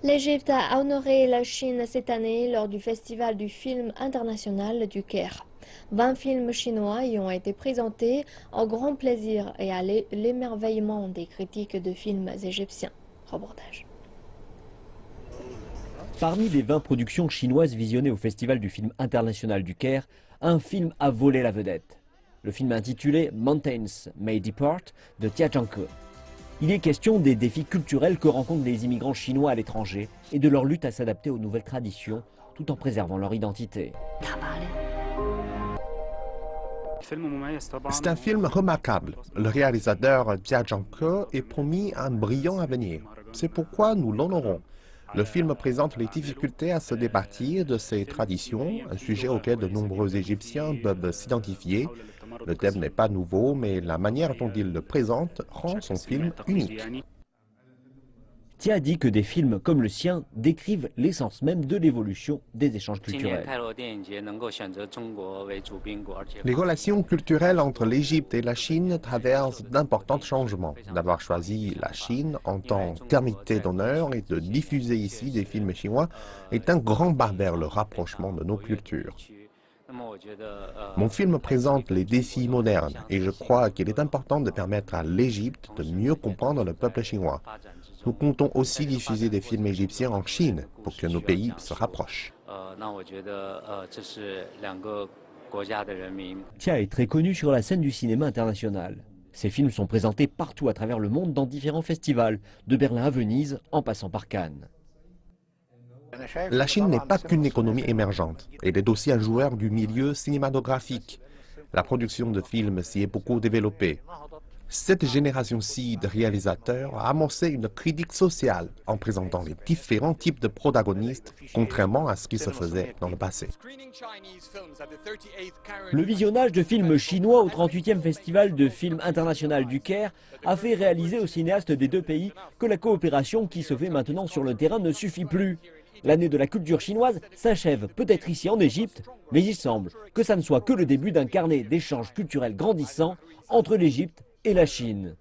L'Égypte a honoré la Chine cette année lors du Festival du film international du Caire. 20 films chinois y ont été présentés au grand plaisir et à l'émerveillement des critiques de films égyptiens. Reportage. Parmi les 20 productions chinoises visionnées au Festival du film international du Caire, un film a volé la vedette. Le film intitulé Mountains May Depart de Tia Zhangke. Il est question des défis culturels que rencontrent les immigrants chinois à l'étranger et de leur lutte à s'adapter aux nouvelles traditions tout en préservant leur identité. C'est un film remarquable. Le réalisateur Jia Zhangke est promis un brillant avenir. C'est pourquoi nous l'honorons. Le film présente les difficultés à se départir de ces traditions, un sujet auquel de nombreux Égyptiens peuvent s'identifier. Le thème n'est pas nouveau, mais la manière dont il le présente rend son film unique. Tia dit que des films comme le sien décrivent l'essence même de l'évolution des échanges culturels. Les relations culturelles entre l'Égypte et la Chine traversent d'importants changements. D'avoir choisi la Chine en tant qu'invité d'honneur et de diffuser ici des films chinois est un grand pas vers le rapprochement de nos cultures. Mon film présente les défis modernes et je crois qu'il est important de permettre à l'Égypte de mieux comprendre le peuple chinois. Nous comptons aussi diffuser des films égyptiens en Chine pour que nos pays se rapprochent. Tia est très connu sur la scène du cinéma international. Ses films sont présentés partout à travers le monde dans différents festivals, de Berlin à Venise en passant par Cannes. La Chine n'est pas qu'une économie émergente, elle est aussi un joueur du milieu cinématographique. La production de films s'y est beaucoup développée. Cette génération-ci de réalisateurs a amorcé une critique sociale en présentant les différents types de protagonistes, contrairement à ce qui se faisait dans le passé. Le visionnage de films chinois au 38e Festival de films international du Caire a fait réaliser aux cinéastes des deux pays que la coopération qui se fait maintenant sur le terrain ne suffit plus. L'année de la culture chinoise s'achève peut-être ici en Égypte, mais il semble que ça ne soit que le début d'un carnet d'échanges culturels grandissant entre l'Égypte et la Chine.